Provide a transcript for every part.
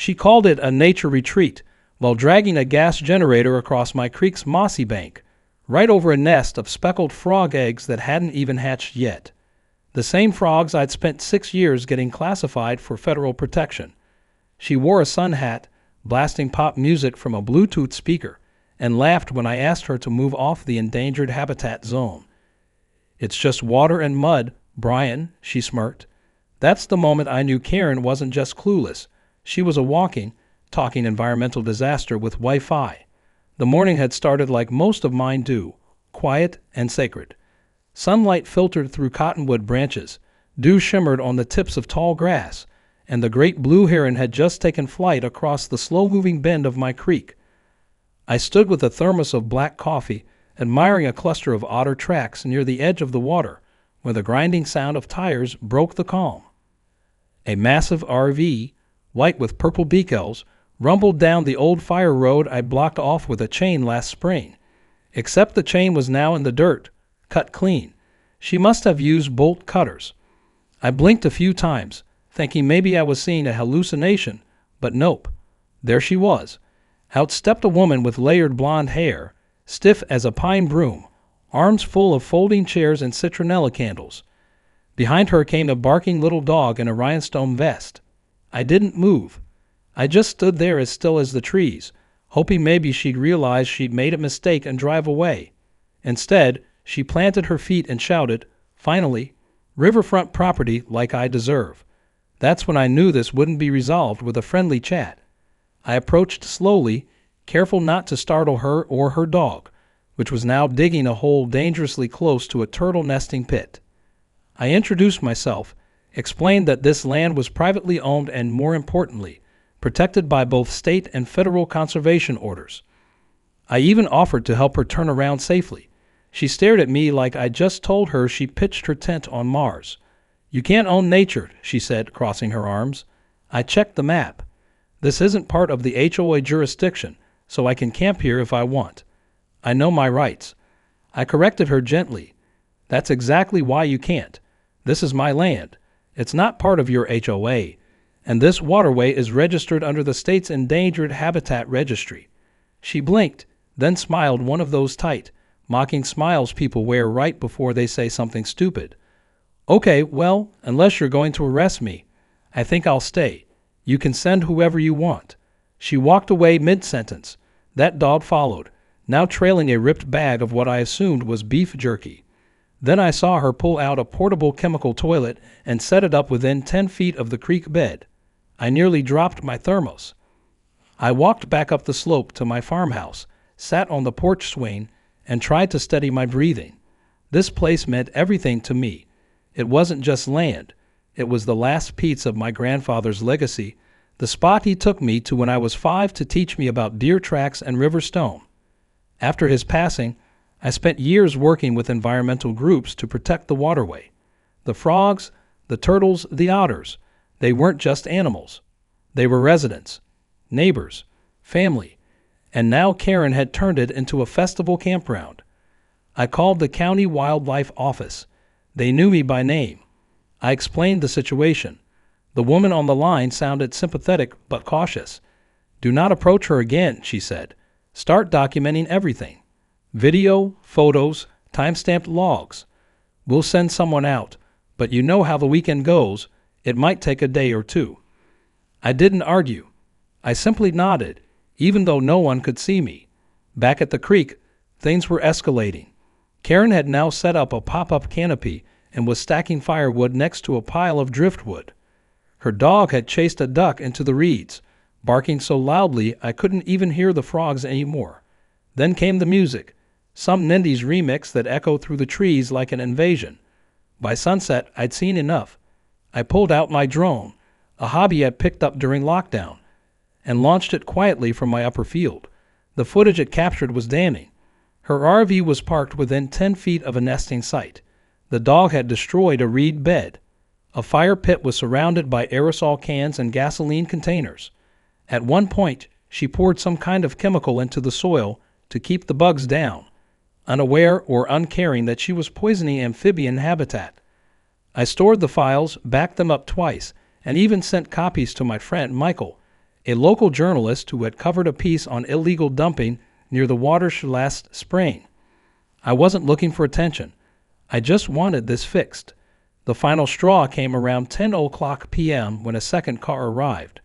She called it a nature retreat while dragging a gas generator across my creek's mossy bank, right over a nest of speckled frog eggs that hadn't even hatched yet. The same frogs I'd spent 6 years getting classified for federal protection. She wore a sun hat, blasting pop music from a Bluetooth speaker, and laughed when I asked her to move off the endangered habitat zone. "It's just water and mud, Brian," she smirked. That's the moment I knew Karen wasn't just clueless. She was a walking, talking environmental disaster with Wi-Fi. The morning had started like most of mine do, quiet and sacred. Sunlight filtered through cottonwood branches, dew shimmered on the tips of tall grass, and the great blue heron had just taken flight across the slow-moving bend of my creek. I stood with a thermos of black coffee, admiring a cluster of otter tracks near the edge of the water, where the grinding sound of tires broke the calm. A massive RV, white with purple decals, rumbled down the old fire road I blocked off with a chain last spring. Except the chain was now in the dirt, cut clean. She must have used bolt cutters. I blinked a few times, thinking maybe I was seeing a hallucination, but nope. There she was. Out stepped a woman with layered blonde hair, stiff as a pine broom, arms full of folding chairs and citronella candles. Behind her came a barking little dog in a rhinestone vest. I didn't move. I just stood there as still as the trees, hoping maybe she'd realize she'd made a mistake and drive away. Instead, she planted her feet and shouted, "Finally, riverfront property like I deserve." That's when I knew this wouldn't be resolved with a friendly chat. I approached slowly, careful not to startle her or her dog, which was now digging a hole dangerously close to a turtle nesting pit. I introduced myself, explained that this land was privately owned and, more importantly, protected by both state and federal conservation orders. I even offered to help her turn around safely. She stared at me like I'd just told her she pitched her tent on Mars. "You can't own nature," she said, crossing her arms. I checked the map. "This isn't part of the HOA jurisdiction, so I can camp here if I want. I know my rights." I corrected her gently. "That's exactly why you can't. This is my land. It's not part of your HOA, and this waterway is registered under the state's Endangered Habitat Registry." She blinked, then smiled, one of those tight, mocking smiles people wear right before they say something stupid. "Okay, well, unless you're going to arrest me, I think I'll stay. You can send whoever you want." She walked away mid-sentence. That dog followed, now trailing a ripped bag of what I assumed was beef jerky. Then I saw her pull out a portable chemical toilet and set it up within 10 feet of the creek bed. I nearly dropped my thermos. I walked back up the slope to my farmhouse, sat on the porch swing, and tried to steady my breathing. This place meant everything to me. It wasn't just land. It was the last piece of my grandfather's legacy, the spot he took me to when I was 5 to teach me about deer tracks and river stone. After his passing, I spent years working with environmental groups to protect the waterway. The frogs, the turtles, the otters, they weren't just animals. They were residents, neighbors, family, and now Karen had turned it into a festival campground. I called the county wildlife office. They knew me by name. I explained the situation. The woman on the line sounded sympathetic but cautious. "Do not approach her again," she said. "Start documenting everything. Video, photos, time-stamped logs. We'll send someone out, but you know how the weekend goes. It might take a day or two." I didn't argue. I simply nodded, even though no one could see me. Back at the creek, things were escalating. Karen had now set up a pop-up canopy and was stacking firewood next to a pile of driftwood. Her dog had chased a duck into the reeds, barking so loudly I couldn't even hear the frogs anymore. Then came the music, some Nindy's remix that echoed through the trees like an invasion. By sunset, I'd seen enough. I pulled out my drone, a hobby I'd picked up during lockdown, and launched it quietly from my upper field. The footage it captured was damning. Her RV was parked within 10 feet of a nesting site. The dog had destroyed a reed bed. A fire pit was surrounded by aerosol cans and gasoline containers. At one point, she poured some kind of chemical into the soil to keep the bugs down, unaware or uncaring that she was poisoning amphibian habitat. I stored the files, backed them up twice, and even sent copies to my friend Michael, a local journalist who had covered a piece on illegal dumping near the watershed last spring. I wasn't looking for attention. I just wanted this fixed. The final straw came around 10:00 p.m. when a second car arrived.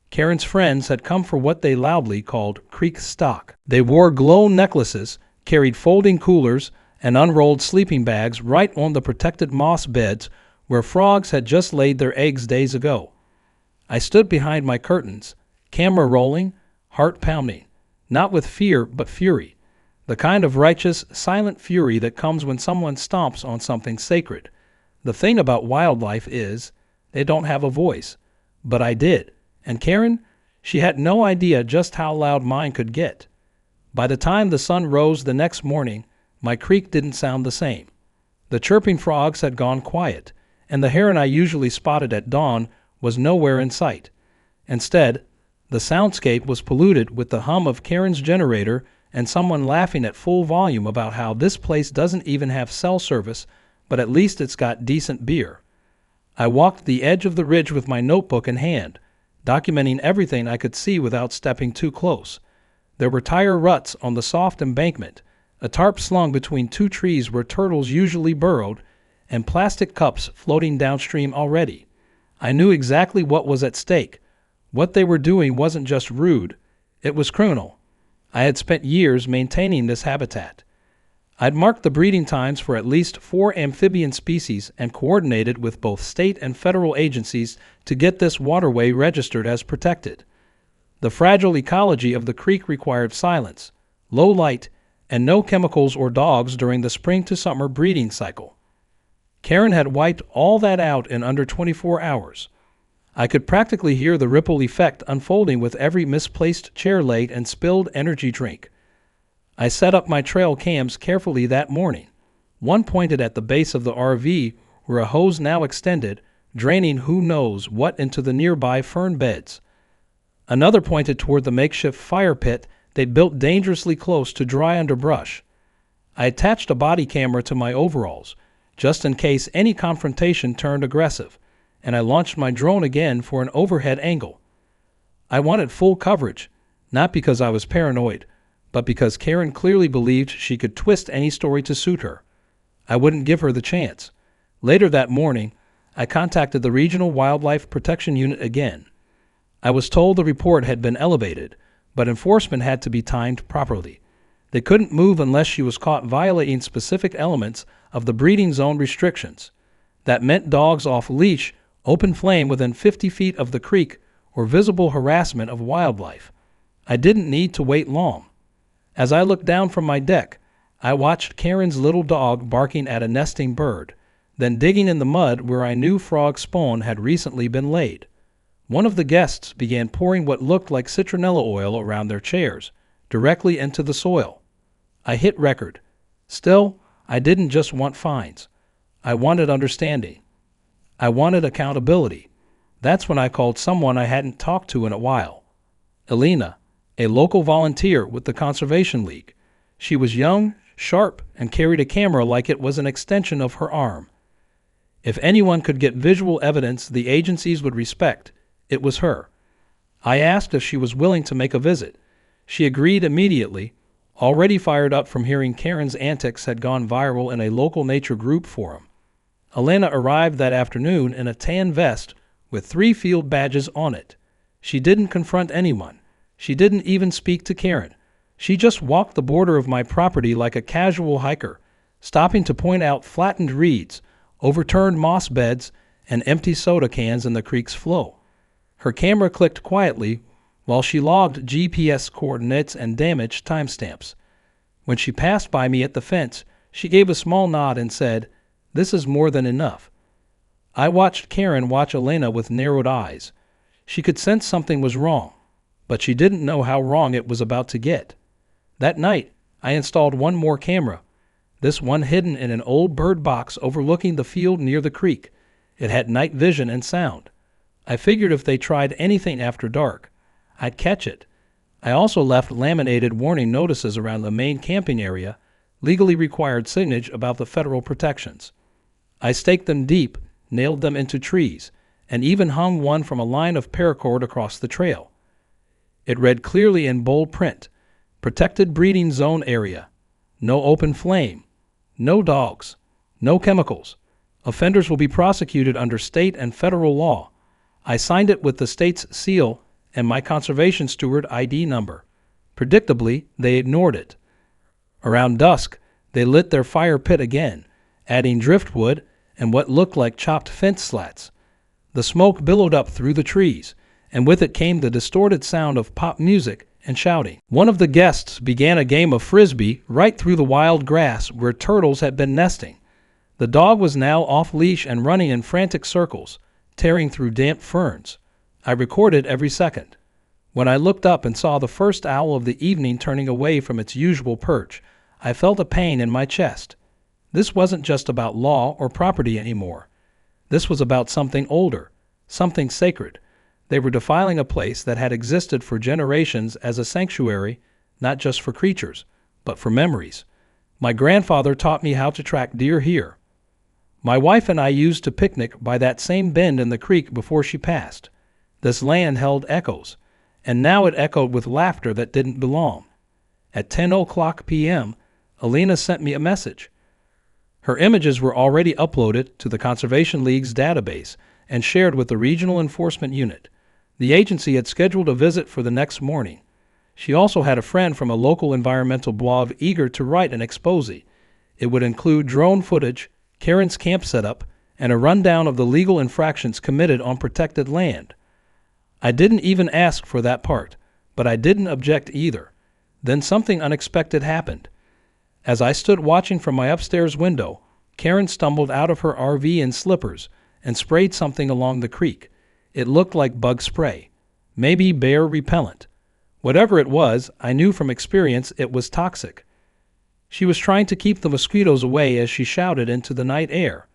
Karen's friends had come for what they loudly called creek stock. They wore glow necklaces, carried folding coolers, and unrolled sleeping bags right on the protected moss beds where frogs had just laid their eggs days ago. I stood behind my curtains, camera rolling, heart pounding, not with fear but fury, the kind of righteous, silent fury that comes when someone stomps on something sacred. The thing about wildlife is, they don't have a voice, but I did, and Karen, she had no idea just how loud mine could get. By the time the sun rose the next morning, my creek didn't sound the same. The chirping frogs had gone quiet, and the heron I usually spotted at dawn was nowhere in sight. Instead, the soundscape was polluted with the hum of Karen's generator and someone laughing at full volume about how this place doesn't even have cell service, but at least it's got decent beer. I walked the edge of the ridge with my notebook in hand, documenting everything I could see without stepping too close. There were tire ruts on the soft embankment, a tarp slung between two trees where turtles usually burrowed, and plastic cups floating downstream already. I knew exactly what was at stake. What they were doing wasn't just rude, it was criminal. I had spent years maintaining this habitat. I'd marked the breeding times for at least 4 amphibian species and coordinated with both state and federal agencies to get this waterway registered as protected. The fragile ecology of the creek required silence, low light, and no chemicals or dogs during the spring to summer breeding cycle. Karen had wiped all that out in under 24 hours. I could practically hear the ripple effect unfolding with every misplaced chair leg and spilled energy drink. I set up my trail cams carefully that morning. One pointed at the base of the RV where a hose now extended, draining who knows what into the nearby fern beds. Another pointed toward the makeshift fire pit they'd built dangerously close to dry underbrush. I attached a body camera to my overalls, just in case any confrontation turned aggressive, and I launched my drone again for an overhead angle. I wanted full coverage, not because I was paranoid, but because Karen clearly believed she could twist any story to suit her. I wouldn't give her the chance. Later that morning, I contacted the Regional Wildlife Protection Unit again. I was told the report had been elevated, but enforcement had to be timed properly. They couldn't move unless she was caught violating specific elements of the breeding zone restrictions. That meant dogs off leash, open flame within 50 feet of the creek, or visible harassment of wildlife. I didn't need to wait long. As I looked down from my deck, I watched Karen's little dog barking at a nesting bird, then digging in the mud where I knew frog spawn had recently been laid. One of the guests began pouring what looked like citronella oil around their chairs, directly into the soil. I hit record. Still, I didn't just want fines. I wanted understanding. I wanted accountability. That's when I called someone I hadn't talked to in a while. Elena, a local volunteer with the Conservation League. She was young, sharp, and carried a camera like it was an extension of her arm. If anyone could get visual evidence the agencies would respect, it was her. I asked if she was willing to make a visit. She agreed immediately, already fired up from hearing Karen's antics had gone viral in a local nature group forum. Elena arrived that afternoon in a tan vest with 3 field badges on it. She didn't confront anyone. She didn't even speak to Karen. She just walked the border of my property like a casual hiker, stopping to point out flattened reeds, overturned moss beds, and empty soda cans in the creek's flow. Her camera clicked quietly while she logged GPS coordinates and damage timestamps. When she passed by me at the fence, she gave a small nod and said, "This is more than enough." I watched Karen watch Elena with narrowed eyes. She could sense something was wrong, but she didn't know how wrong it was about to get. That night, I installed one more camera, this one hidden in an old bird box overlooking the field near the creek. It had night vision and sound. I figured if they tried anything after dark, I'd catch it. I also left laminated warning notices around the main camping area, legally required signage about the federal protections. I staked them deep, nailed them into trees, and even hung one from a line of paracord across the trail. It read clearly in bold print, "Protected breeding zone area. No open flame. No dogs. No chemicals. Offenders will be prosecuted under state and federal law." I signed it with the state's seal and my conservation steward ID number. Predictably, they ignored it. Around dusk, they lit their fire pit again, adding driftwood and what looked like chopped fence slats. The smoke billowed up through the trees, and with it came the distorted sound of pop music and shouting. One of the guests began a game of frisbee right through the wild grass where turtles had been nesting. The dog was now off leash and running in frantic circles, tearing through damp ferns. I recorded every second. When I looked up and saw the first owl of the evening turning away from its usual perch, I felt a pain in my chest. This wasn't just about law or property anymore. This was about something older, something sacred. They were defiling a place that had existed for generations as a sanctuary, not just for creatures, but for memories. My grandfather taught me how to track deer here. My wife and I used to picnic by that same bend in the creek before she passed. This land held echoes, and now it echoed with laughter that didn't belong. At 10:00 p.m., Alina sent me a message. Her images were already uploaded to the Conservation League's database and shared with the Regional Enforcement Unit. The agency had scheduled a visit for the next morning. She also had a friend from a local environmental blog eager to write an exposé. It would include drone footage, Karen's camp setup, and a rundown of the legal infractions committed on protected land. I didn't even ask for that part, but I didn't object either. Then something unexpected happened. As I stood watching from my upstairs window, Karen stumbled out of her RV in slippers and sprayed something along the creek. It looked like bug spray, maybe bear repellent. Whatever it was, I knew from experience it was toxic. She was trying to keep the mosquitoes away as she shouted into the night air.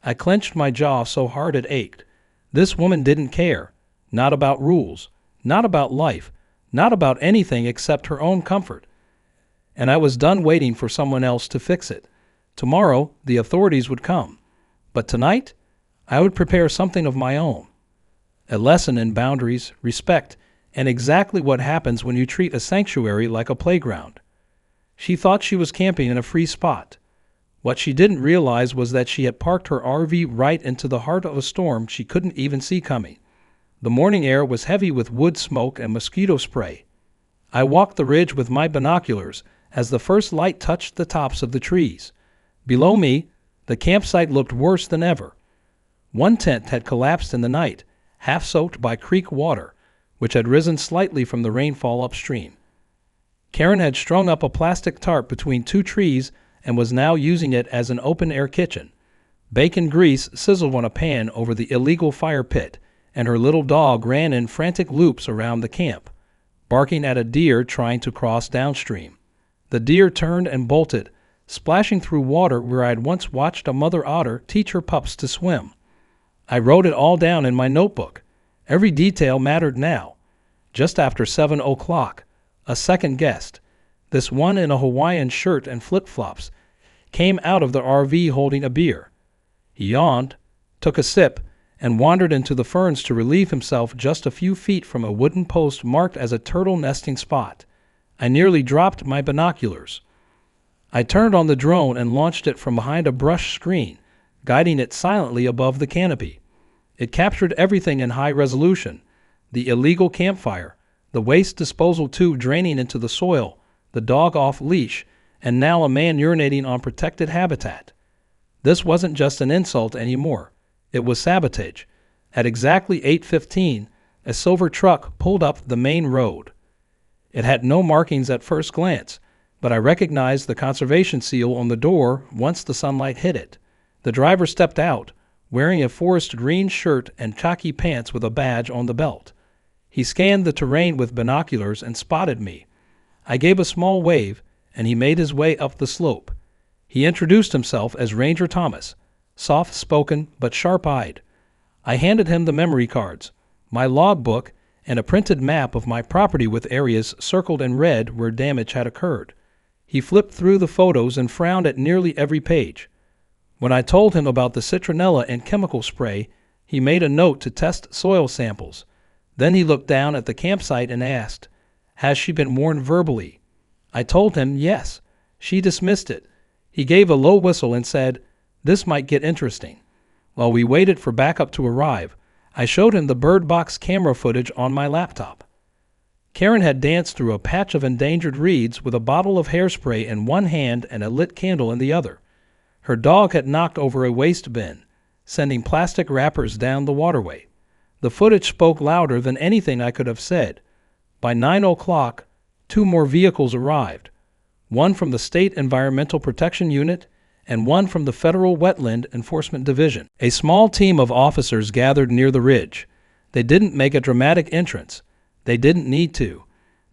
I clenched my jaw so hard it ached. This woman didn't care. Not about rules, not about life, not about anything except her own comfort. And I was done waiting for someone else to fix it. Tomorrow, the authorities would come. But tonight, I would prepare something of my own. A lesson in boundaries, respect, and exactly what happens when you treat a sanctuary like a playground. She thought she was camping in a free spot. What she didn't realize was that she had parked her RV right into the heart of a storm she couldn't even see coming. The morning air was heavy with wood smoke and mosquito spray. I walked the ridge with my binoculars as the first light touched the tops of the trees. Below me, the campsite looked worse than ever. One tent had collapsed in the night, half soaked by creek water, which had risen slightly from the rainfall upstream. Karen had strung up a plastic tarp between two trees and was now using it as an open-air kitchen. Bacon grease sizzled on a pan over the illegal fire pit, and her little dog ran in frantic loops around the camp, barking at a deer trying to cross downstream. The deer turned and bolted, splashing through water where I had once watched a mother otter teach her pups to swim. I wrote it all down in my notebook. Every detail mattered now. Just after 7:00, a second guest, this one in a Hawaiian shirt and flip-flops, came out of the RV holding a beer. He yawned, took a sip, and wandered into the ferns to relieve himself just a few feet from a wooden post marked as a turtle nesting spot. I nearly dropped my binoculars. I turned on the drone and launched it from behind a brush screen, guiding it silently above the canopy. It captured everything in high resolution: the illegal campfire, the waste disposal tube draining into the soil, the dog off leash, and now a man urinating on protected habitat. This wasn't just an insult anymore. It was sabotage. At exactly 8:15, a silver truck pulled up the main road. It had no markings at first glance, but I recognized the conservation seal on the door once the sunlight hit it. The driver stepped out, wearing a forest green shirt and khaki pants with a badge on the belt. He scanned the terrain with binoculars and spotted me. I gave a small wave, and he made his way up the slope. He introduced himself as Ranger Thomas, soft-spoken but sharp-eyed. I handed him the memory cards, my logbook, and a printed map of my property with areas circled in red where damage had occurred. He flipped through the photos and frowned at nearly every page. When I told him about the citronella and chemical spray, he made a note to test soil samples. Then he looked down at the campsite and asked, "Has she been warned verbally?" I told him yes. She dismissed it. He gave a low whistle and said, "This might get interesting." While we waited for backup to arrive, I showed him the bird box camera footage on my laptop. Karen had danced through a patch of endangered reeds with a bottle of hairspray in one hand and a lit candle in the other. Her dog had knocked over a waste bin, sending plastic wrappers down the waterway. The footage spoke louder than anything I could have said. By 9 o'clock, 2 more vehicles arrived, one from the State Environmental Protection Unit and one from the Federal Wetland Enforcement Division. A small team of officers gathered near the ridge. They didn't make a dramatic entrance. They didn't need to.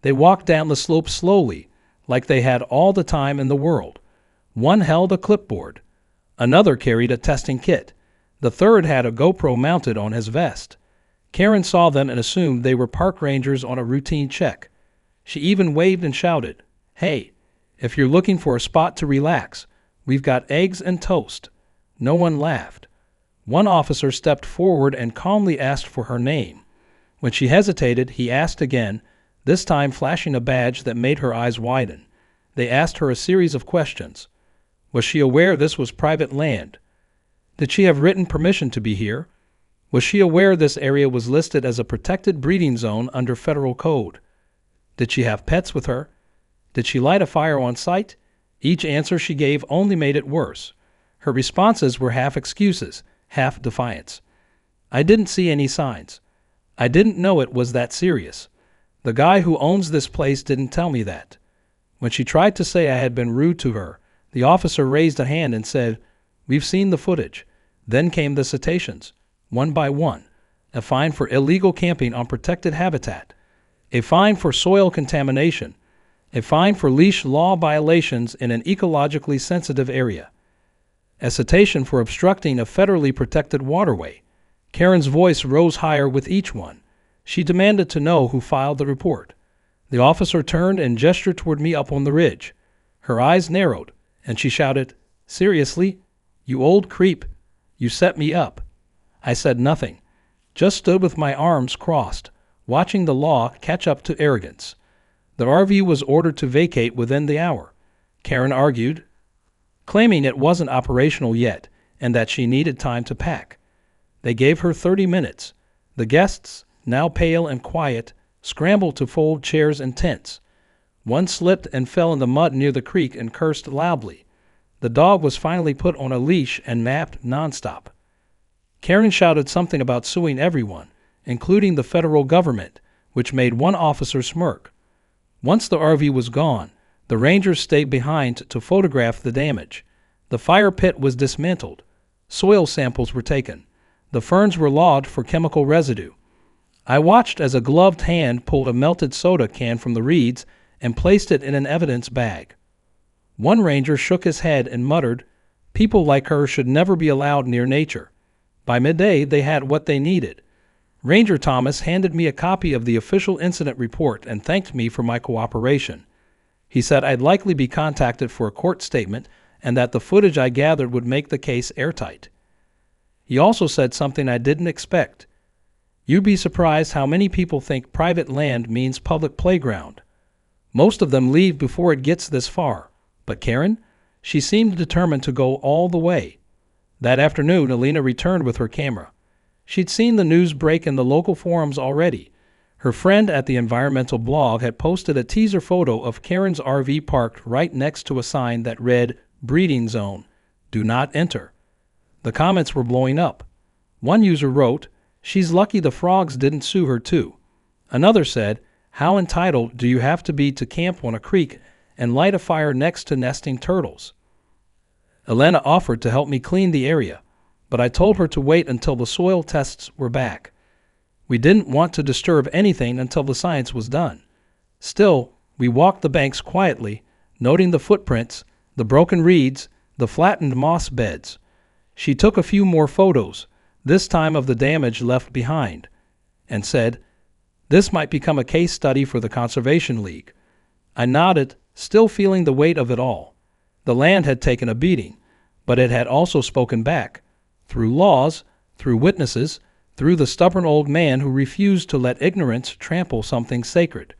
They walked down the slope slowly, like they had all the time in the world. One held a clipboard. Another carried a testing kit. The third had a GoPro mounted on his vest. Karen saw them and assumed they were park rangers on a routine check. She even waved and shouted, "Hey, if you're looking for a spot to relax, we've got eggs and toast." No one laughed. One officer stepped forward and calmly asked for her name. When she hesitated, he asked again, this time flashing a badge that made her eyes widen. They asked her a series of questions. Was she aware this was private land? Did she have written permission to be here? Was she aware this area was listed as a protected breeding zone under federal code? Did she have pets with her? Did she light a fire on site? Each answer she gave only made it worse. Her responses were half excuses, half defiance. I didn't see any signs. I didn't know it was that serious. The guy who owns this place didn't tell me that. When she tried to say I had been rude to her, the officer raised a hand and said, "We've seen the footage." Then came the citations, one by one. A fine for illegal camping on protected habitat. A fine for soil contamination. A fine for leash law violations in an ecologically sensitive area. A citation for obstructing a federally protected waterway. Karen's voice rose higher with each one. She demanded to know who filed the report. The officer turned and gestured toward me up on the ridge. Her eyes narrowed, and she shouted, "Seriously? You old creep. You set me up." I said nothing, just stood with my arms crossed, watching the law catch up to arrogance. The RV was ordered to vacate within the hour. Karen argued, claiming it wasn't operational yet and that she needed time to pack. They gave her 30 minutes. The guests, now pale and quiet, scrambled to fold chairs and tents. One slipped and fell in the mud near the creek and cursed loudly. The dog was finally put on a leash and mapped nonstop. Karen shouted something about suing everyone, including the federal government, which made one officer smirk. Once the RV was gone, the rangers stayed behind to photograph the damage. The fire pit was dismantled. Soil samples were taken. The ferns were logged for chemical residue. I watched as a gloved hand pulled a melted soda can from the reeds and placed it in an evidence bag. One ranger shook his head and muttered, "People like her should never be allowed near nature." By midday, they had what they needed. Ranger Thomas handed me a copy of the official incident report and thanked me for my cooperation. He said I'd likely be contacted for a court statement and that the footage I gathered would make the case airtight. He also said something I didn't expect. You'd be surprised how many people think private land means public playground. Most of them leave before it gets this far. But Karen? She seemed determined to go all the way. That afternoon, Alina returned with her camera. She'd seen the news break in the local forums already. Her friend at the environmental blog had posted a teaser photo of Karen's RV parked right next to a sign that read, "Breeding Zone. Do not enter." The comments were blowing up. One user wrote, "She's lucky the frogs didn't sue her too." Another said, "How entitled do you have to be to camp on a creek and light a fire next to nesting turtles?" Elena offered to help me clean the area, but I told her to wait until the soil tests were back. We didn't want to disturb anything until the science was done. Still, we walked the banks quietly, noting the footprints, the broken reeds, the flattened moss beds. She took a few more photos, this time of the damage left behind, and said, "This might become a case study for the Conservation League." I nodded, still feeling the weight of it all. The land had taken a beating, but it had also spoken back, through laws, through witnesses, through the stubborn old man who refused to let ignorance trample something sacred.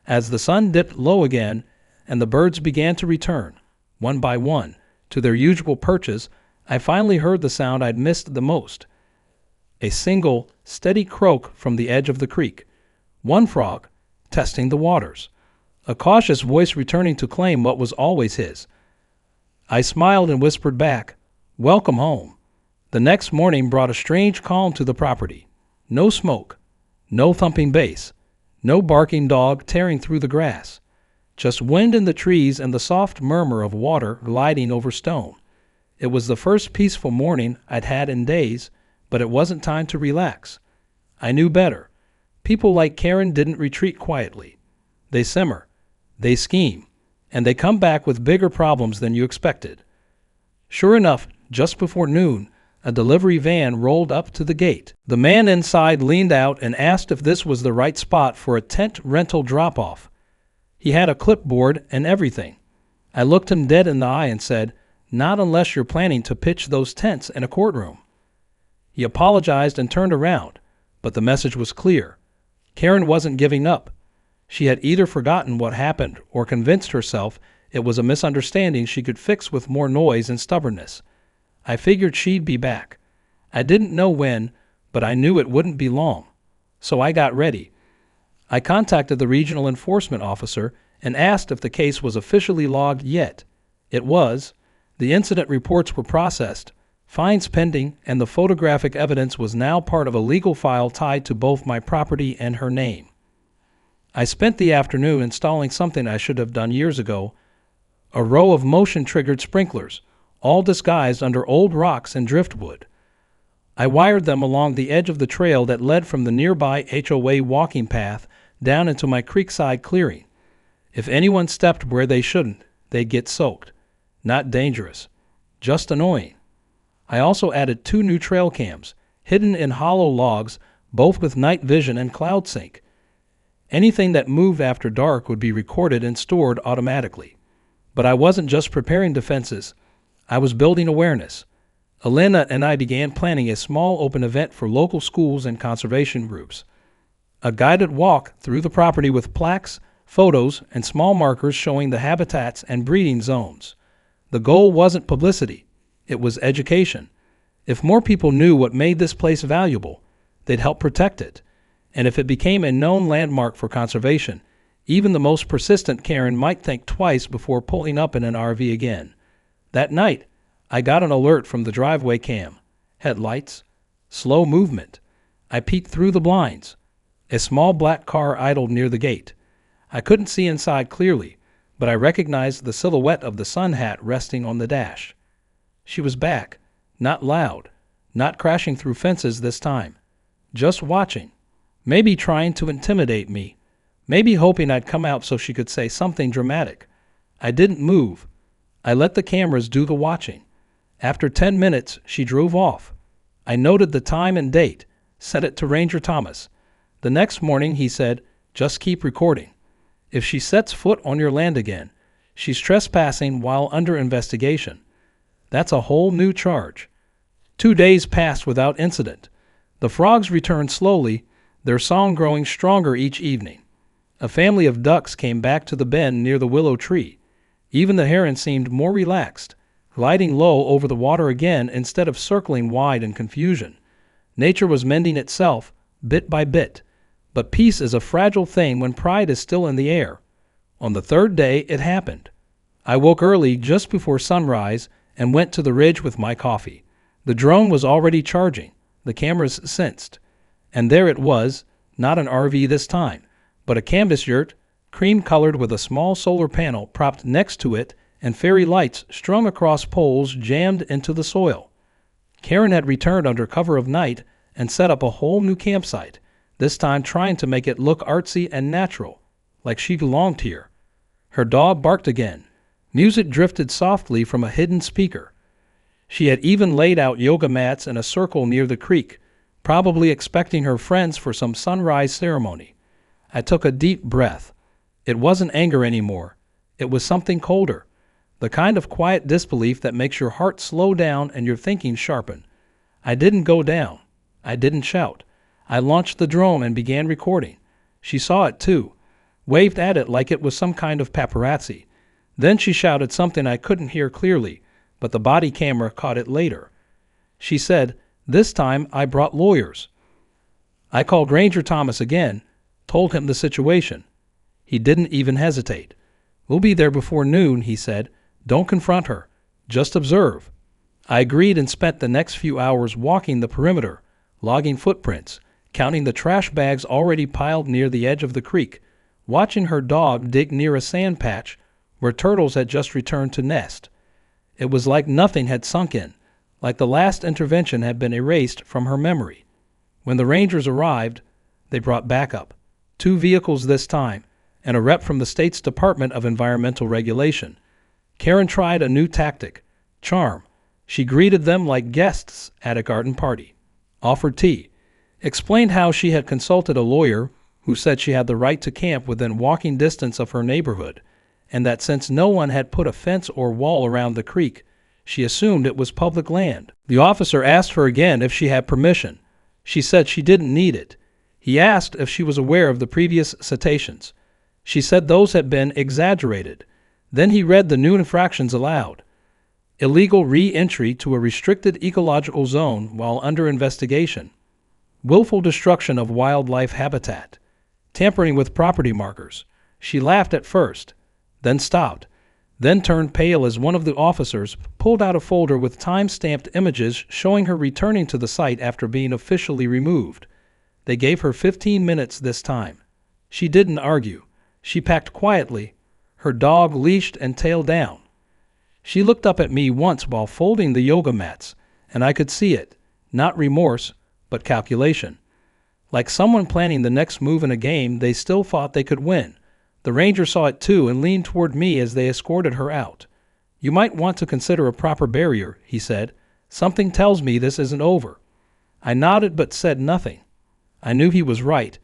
As the sun dipped low again and the birds began to return, one by one, to their usual perches, I finally heard the sound I'd missed the most. A single, steady croak from the edge of the creek. One frog, testing the waters. A cautious voice returning to claim what was always his. I smiled and whispered back, "Welcome home." The next morning brought a strange calm to the property. No smoke, no thumping bass, no barking dog tearing through the grass. Just wind in the trees and the soft murmur of water gliding over stone. It was the first peaceful morning I'd had in days, but it wasn't time to relax. I knew better. People like Karen didn't retreat quietly. They simmer, they scheme, and they come back with bigger problems than you expected. Sure enough, just before noon, a delivery van rolled up to the gate. The man inside leaned out and asked if this was the right spot for a tent rental drop-off. He had a clipboard and everything. I looked him dead in the eye and said, "Not unless you're planning to pitch those tents in a courtroom." He apologized and turned around, but the message was clear. Karen wasn't giving up. She had either forgotten what happened or convinced herself it was a misunderstanding she could fix with more noise and stubbornness. I figured she'd be back. I didn't know when, but I knew it wouldn't be long. So I got ready. I contacted the regional enforcement officer and asked if the case was officially logged yet. It was. The incident reports were processed, fines pending, and the photographic evidence was now part of a legal file tied to both my property and her name. I spent the afternoon installing something I should have done years ago, a row of motion-triggered sprinklers, all disguised under old rocks and driftwood. I wired them along the edge of the trail that led from the nearby HOA walking path down into my creekside clearing. If anyone stepped where they shouldn't, they'd get soaked. Not dangerous, just annoying. I also added 2 new trail cams, hidden in hollow logs, both with night vision and cloud sync. Anything that moved after dark would be recorded and stored automatically. But I wasn't just preparing defenses. I was building awareness. Elena and I began planning a small open event for local schools and conservation groups. A guided walk through the property with plaques, photos, and small markers showing the habitats and breeding zones. The goal wasn't publicity. It was education. If more people knew what made this place valuable, they'd help protect it. And if it became a known landmark for conservation, even the most persistent Karen might think twice before pulling up in an RV again. That night, I got an alert from the driveway cam. Headlights, slow movement. I peeked through the blinds. A small black car idled near the gate. I couldn't see inside clearly, but I recognized the silhouette of the sun hat resting on the dash. She was back, not loud, not crashing through fences this time, just watching, maybe trying to intimidate me, maybe hoping I'd come out so she could say something dramatic. I didn't move. I let the cameras do the watching. After 10 minutes, she drove off. I noted the time and date, set it to Ranger Thomas. The next morning, he said, "Just keep recording. If she sets foot on your land again, she's trespassing while under investigation. That's a whole new charge." 2 days passed without incident. The frogs returned slowly, their song growing stronger each evening. A family of ducks came back to the bend near the willow tree. Even the heron seemed more relaxed, gliding low over the water again instead of circling wide in confusion. Nature was mending itself, bit by bit. But peace is a fragile thing when pride is still in the air. On the 3rd day, it happened. I woke early just before sunrise and went to the ridge with my coffee. The drone was already charging, the cameras sensed. And there it was, not an RV this time, but a canvas yurt, cream-colored with a small solar panel propped next to it and fairy lights strung across poles jammed into the soil. Karen had returned under cover of night and set up a whole new campsite, this time trying to make it look artsy and natural, like she belonged here. Her dog barked again. Music drifted softly from a hidden speaker. She had even laid out yoga mats in a circle near the creek, probably expecting her friends for some sunrise ceremony. I took a deep breath. It wasn't anger anymore. It was something colder, the kind of quiet disbelief that makes your heart slow down and your thinking sharpen. I didn't go down. I didn't shout. I launched the drone and began recording. She saw it too, waved at it like it was some kind of paparazzi. Then she shouted something I couldn't hear clearly, but the body camera caught it later. She said, "This time I brought lawyers." I called Ranger Thomas again, told him the situation. He didn't even hesitate. "We'll be there before noon," he said. "Don't confront her. Just observe." I agreed and spent the next few hours walking the perimeter, logging footprints, counting the trash bags already piled near the edge of the creek, watching her dog dig near a sand patch where turtles had just returned to nest. It was like nothing had sunk in, like the last intervention had been erased from her memory. When the Rangers arrived, they brought backup, 2 vehicles this time, and a rep from the state's Department of Environmental Regulation. Karen tried a new tactic, charm. She greeted them like guests at a garden party, offered tea, explained how she had consulted a lawyer who said she had the right to camp within walking distance of her neighborhood, and that since no one had put a fence or wall around the creek, she assumed it was public land. The officer asked her again if she had permission. She said she didn't need it. He asked if she was aware of the previous citations. She said those had been exaggerated. Then he read the new infractions aloud. Illegal re-entry to a restricted ecological zone while under investigation. Willful destruction of wildlife habitat. Tampering with property markers. She laughed at first, then stopped, then turned pale as one of the officers pulled out a folder with time-stamped images showing her returning to the site after being officially removed. They gave her 15 minutes this time. She didn't argue. She packed quietly, her dog leashed and tail down. She looked up at me once while folding the yoga mats, and I could see it, not remorse, but calculation. Like someone planning the next move in a game they still thought they could win. The ranger saw it too and leaned toward me as they escorted her out. "You might want to consider a proper barrier," he said. "Something tells me this isn't over." I nodded but said nothing. I knew he was right,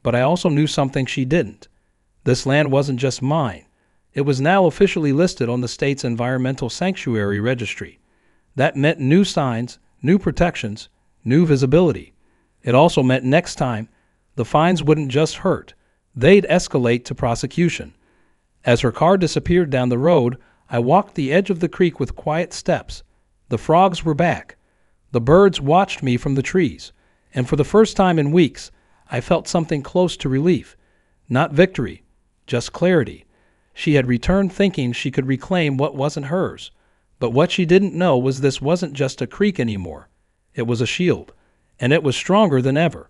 but I also knew something she didn't. This land wasn't just mine. It was now officially listed on the state's Environmental Sanctuary Registry. That meant new signs, new protections, new visibility. It also meant next time, the fines wouldn't just hurt. They'd escalate to prosecution. As her car disappeared down the road, I walked the edge of the creek with quiet steps. The frogs were back. The birds watched me from the trees. And for the first time in weeks, I felt something close to relief. Not victory, just clarity. She had returned thinking she could reclaim what wasn't hers. But what she didn't know was this wasn't just a creek anymore. It was a shield. And it was stronger than ever.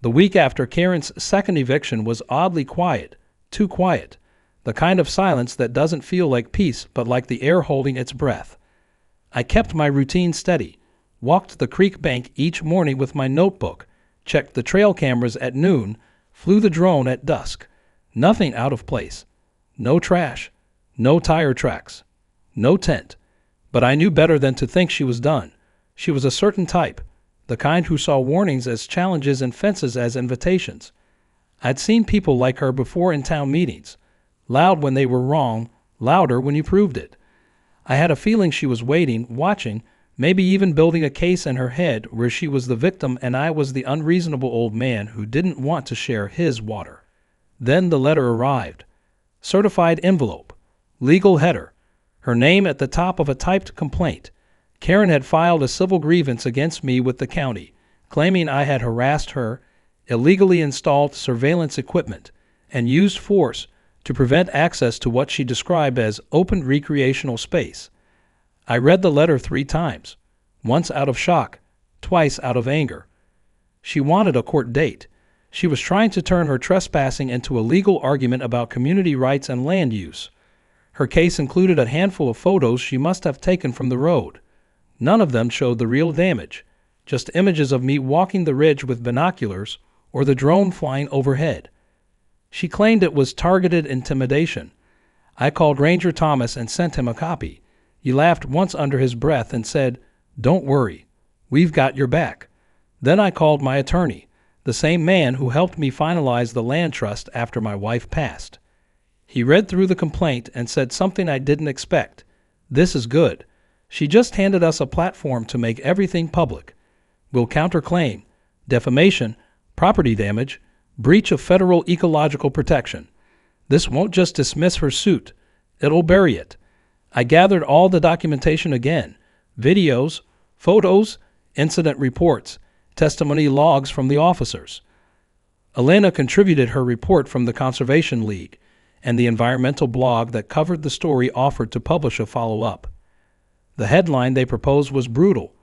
The week after Karen's second eviction was oddly quiet, too quiet. The kind of silence that doesn't feel like peace but like the air holding its breath. I kept my routine steady, walked the creek bank each morning with my notebook, checked the trail cameras at noon, flew the drone at dusk. Nothing out of place. No trash. No tire tracks. No tent. But I knew better than to think she was done. She was a certain type, the kind who saw warnings as challenges and fences as invitations. I'd seen people like her before in town meetings. Loud when they were wrong, louder when you proved it. I had a feeling she was waiting, watching, maybe even building a case in her head where she was the victim and I was the unreasonable old man who didn't want to share his water. Then the letter arrived. Certified envelope. Legal header. Her name at the top of a typed complaint. Karen had filed a civil grievance against me with the county, claiming I had harassed her, illegally installed surveillance equipment, and used force to prevent access to what she described as open recreational space. I read the letter 3 times, once out of shock, twice out of anger. She wanted a court date. She was trying to turn her trespassing into a legal argument about community rights and land use. Her case included a handful of photos she must have taken from the road. None of them showed the real damage, just images of me walking the ridge with binoculars or the drone flying overhead. She claimed it was targeted intimidation. I called Ranger Thomas and sent him a copy. He laughed once under his breath and said, "Don't worry, we've got your back." Then I called my attorney, the same man who helped me finalize the land trust after my wife passed. He read through the complaint and said something I didn't expect. "This is good. She just handed us a platform to make everything public. We'll counterclaim, defamation, property damage, breach of federal ecological protection. This won't just dismiss her suit, it'll bury it. I gathered all the documentation again: videos, photos, incident reports, testimony logs from the officers. Elena contributed her report from the Conservation League, and the environmental blog that covered the story offered to publish a follow-up. The headline they proposed was brutal: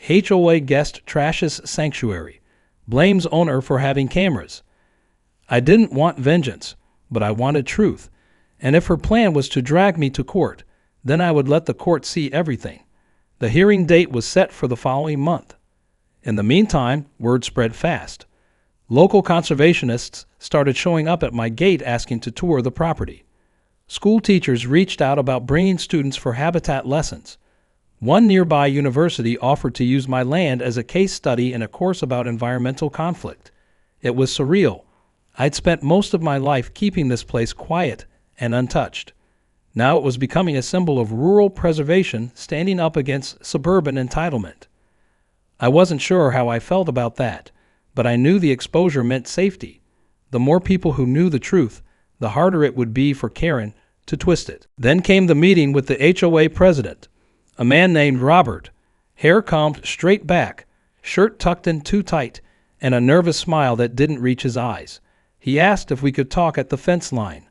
HOA guest trashes sanctuary, blames owner for having cameras. I didn't want vengeance, but I wanted truth, and if her plan was to drag me to court, then I would let the court see everything. The hearing date was set for the following month. In the meantime, word spread fast. Local conservationists started showing up at my gate asking to tour the property. School teachers reached out about bringing students for habitat lessons. One nearby university offered to use my land as a case study in a course about environmental conflict. It was surreal. I'd spent most of my life keeping this place quiet and untouched. Now it was becoming a symbol of rural preservation standing up against suburban entitlement. I wasn't sure how I felt about that, but I knew the exposure meant safety. The more people who knew the truth, the harder it would be for Karen to twist it. Then came the meeting with the HOA president, a man named Robert, hair combed straight back, shirt tucked in too tight, and a nervous smile that didn't reach his eyes. He asked if we could talk at the fence line.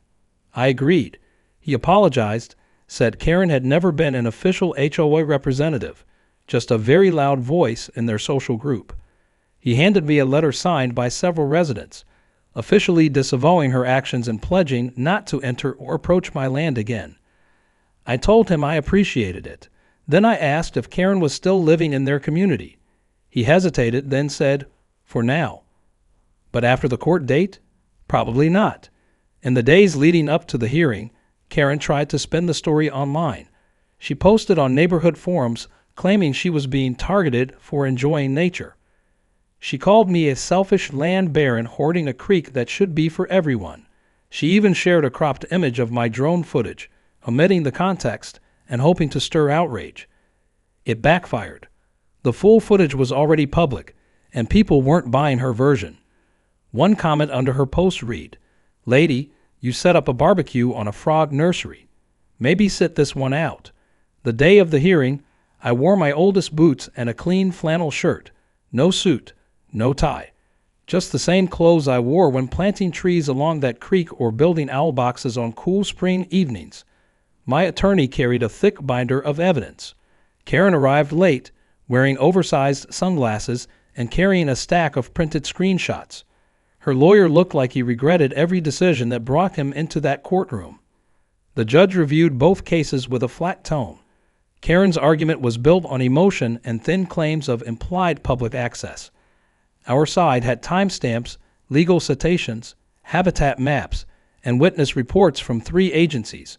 I agreed. He apologized, said Karen had never been an official HOA representative, just a very loud voice in their social group. He handed me a letter signed by several residents, officially disavowing her actions and pledging not to enter or approach my land again. I told him I appreciated it. Then I asked if Karen was still living in their community. He hesitated, then said, "For now." But after the court date? Probably not. In the days leading up to the hearing, Karen tried to spin the story online. She posted on neighborhood forums claiming she was being targeted for enjoying nature. She called me a selfish land baron hoarding a creek that should be for everyone. She even shared a cropped image of my drone footage, omitting the context and hoping to stir outrage. It backfired. The full footage was already public, and people weren't buying her version. One comment under her post read, "Lady, you set up a barbecue on a frog nursery. Maybe sit this one out." The day of the hearing, I wore my oldest boots and a clean flannel shirt. No suit, no tie. Just the same clothes I wore when planting trees along that creek or building owl boxes on cool spring evenings. My attorney carried a thick binder of evidence. Karen arrived late, wearing oversized sunglasses and carrying a stack of printed screenshots. Her lawyer looked like he regretted every decision that brought him into that courtroom. The judge reviewed both cases with a flat tone. Karen's argument was built on emotion and thin claims of implied public access. Our side had timestamps, legal citations, habitat maps, and witness reports from 3 agencies.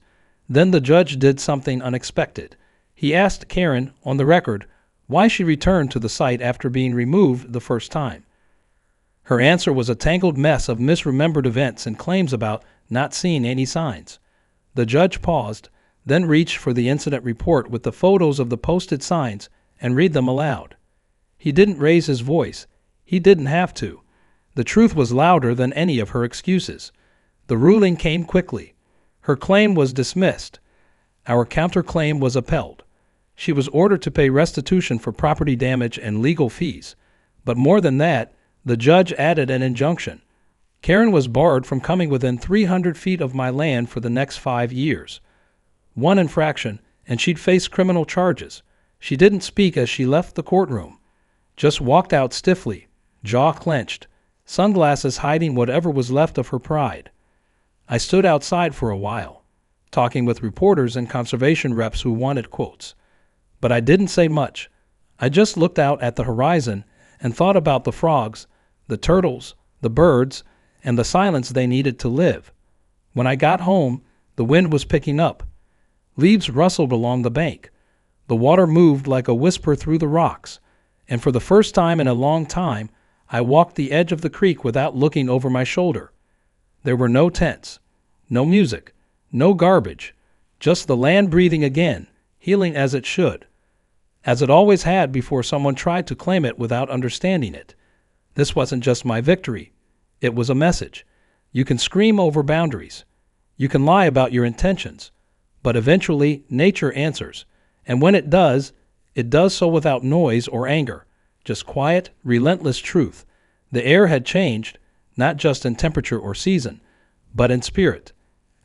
Then the judge did something unexpected. He asked Karen, on the record, why she returned to the site after being removed the first time. Her answer was a tangled mess of misremembered events and claims about not seeing any signs. The judge paused, then reached for the incident report with the photos of the posted signs and read them aloud. He didn't raise his voice. He didn't have to. The truth was louder than any of her excuses. The ruling came quickly. Her claim was dismissed. Our counterclaim was upheld. She was ordered to pay restitution for property damage and legal fees. But more than that, the judge added an injunction. Karen was barred from coming within 300 feet of my land for the next 5 years. One infraction, and she'd face criminal charges. She didn't speak as she left the courtroom, just walked out stiffly, jaw clenched, sunglasses hiding whatever was left of her pride. I stood outside for a while, talking with reporters and conservation reps who wanted quotes. But I didn't say much. I just looked out at the horizon and thought about the frogs, the turtles, the birds, and the silence they needed to live. When I got home, the wind was picking up. Leaves rustled along the bank. The water moved like a whisper through the rocks, and for the first time in a long time, I walked the edge of the creek without looking over my shoulder. There were no tents, no music, no garbage, just the land breathing again, healing as it should, as it always had before someone tried to claim it without understanding it. This wasn't just my victory. It was a message. You can scream over boundaries. You can lie about your intentions. But eventually, nature answers. And when it does so without noise or anger. Just quiet, relentless truth. The air had changed, not just in temperature or season, but in spirit.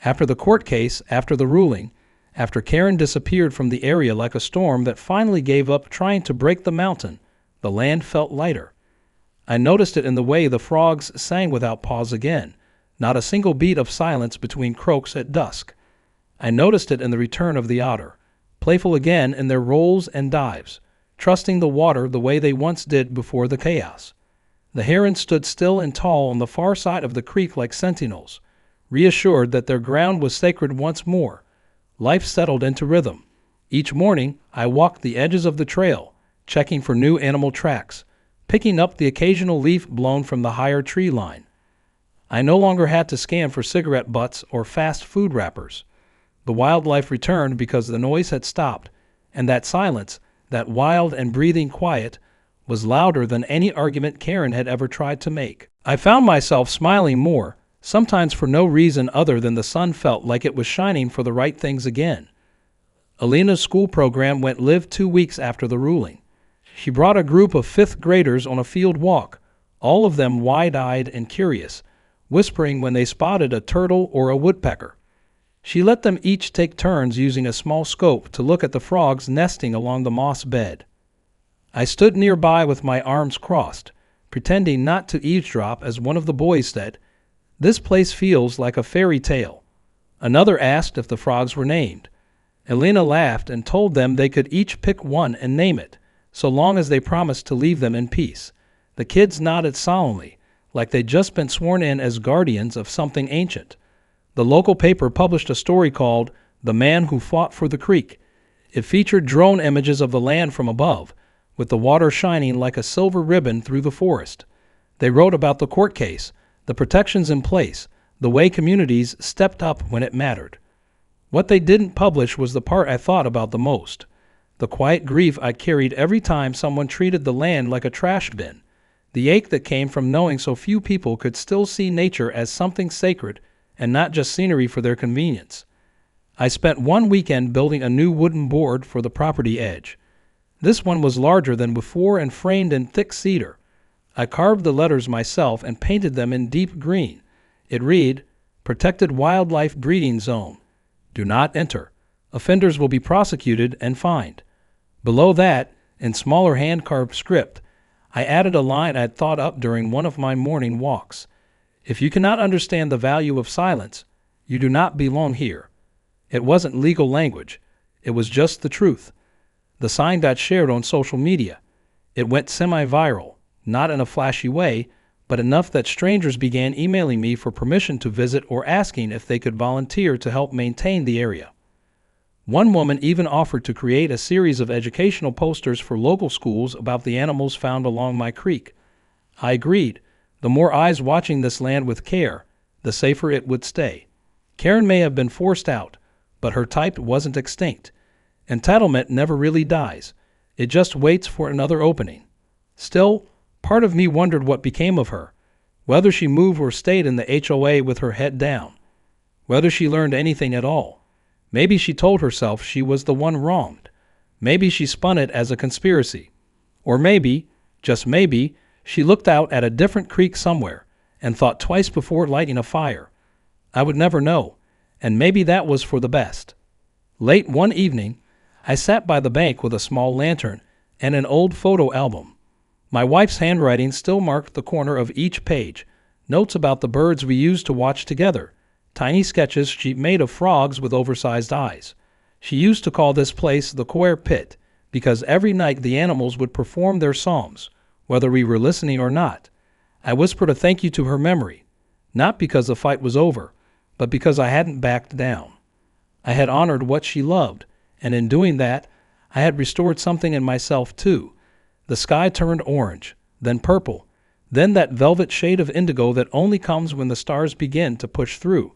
After the court case, after the ruling, after Karen disappeared from the area like a storm that finally gave up trying to break the mountain, the land felt lighter. I noticed it in the way the frogs sang without pause again, not a single beat of silence between croaks at dusk. I noticed it in the return of the otter, playful again in their rolls and dives, trusting the water the way they once did before the chaos. The herons stood still and tall on the far side of the creek like sentinels, reassured that their ground was sacred once more. Life settled into rhythm. Each morning, I walked the edges of the trail, checking for new animal tracks, picking up the occasional leaf blown from the higher tree line. I no longer had to scan for cigarette butts or fast food wrappers. The wildlife returned because the noise had stopped, and that silence, that wild and breathing quiet, was louder than any argument Karen had ever tried to make. I found myself smiling more, sometimes for no reason other than the sun felt like it was shining for the right things again. Alina's school program went live 2 weeks after the ruling. She brought a group of 5th graders on a field walk, all of them wide-eyed and curious, whispering when they spotted a turtle or a woodpecker. She let them each take turns using a small scope to look at the frogs nesting along the moss bed. I stood nearby with my arms crossed, pretending not to eavesdrop as one of the boys said, "This place feels like a fairy tale." Another asked if the frogs were named. Alina laughed and told them they could each pick one and name it, so long as they promised to leave them in peace. The kids nodded solemnly, like they'd just been sworn in as guardians of something ancient. The local paper published a story called "The Man Who Fought for the Creek." It featured drone images of the land from above, with the water shining like a silver ribbon through the forest. They wrote about the court case, the protections in place, the way communities stepped up when it mattered. What they didn't publish was the part I thought about the most, the quiet grief I carried every time someone treated the land like a trash bin, the ache that came from knowing so few people could still see nature as something sacred and not just scenery for their convenience. I spent one weekend building a new wooden board for the property edge. This one was larger than before and framed in thick cedar. I carved the letters myself and painted them in deep green. It read, "Protected Wildlife Breeding Zone. Do not enter. Offenders will be prosecuted and fined." Below that, in smaller hand-carved script, I added a line I'd thought up during one of my morning walks. "If you cannot understand the value of silence, you do not belong here." It wasn't legal language. It was just the truth. The sign got shared on social media. It went semi-viral, not in a flashy way, but enough that strangers began emailing me for permission to visit or asking if they could volunteer to help maintain the area. One woman even offered to create a series of educational posters for local schools about the animals found along my creek. I agreed. The more eyes watching this land with care, the safer it would stay. Karen may have been forced out, but her type wasn't extinct. Entitlement never really dies. It just waits for another opening. Still, part of me wondered what became of her, whether she moved or stayed in the HOA with her head down, whether she learned anything at all. Maybe she told herself she was the one wronged. Maybe she spun it as a conspiracy. Or maybe, just maybe, she looked out at a different creek somewhere and thought twice before lighting a fire. I would never know, and maybe that was for the best. Late one evening, I sat by the bank with a small lantern and an old photo album. My wife's handwriting still marked the corner of each page, notes about the birds we used to watch together, tiny sketches she made of frogs with oversized eyes. She used to call this place the Quare Pit because every night the animals would perform their psalms, whether we were listening or not. I whispered a thank you to her memory, not because the fight was over, but because I hadn't backed down. I had honored what she loved, and in doing that, I had restored something in myself too. The sky turned orange, then purple, then that velvet shade of indigo that only comes when the stars begin to push through.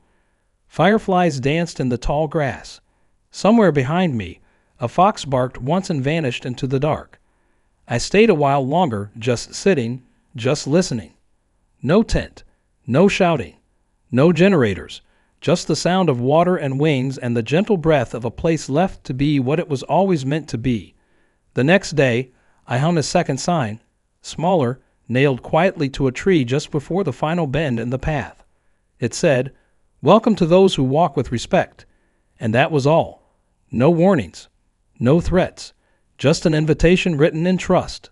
Fireflies danced in the tall grass. Somewhere behind me, a fox barked once and vanished into the dark. I stayed a while longer, just sitting, just listening. No tent, no shouting, no generators, just the sound of water and wings and the gentle breath of a place left to be what it was always meant to be. The next day, I hung a second sign, smaller, nailed quietly to a tree just before the final bend in the path. It said, "Welcome to those who walk with respect." And that was all. No warnings, no threats, just an invitation written in trust.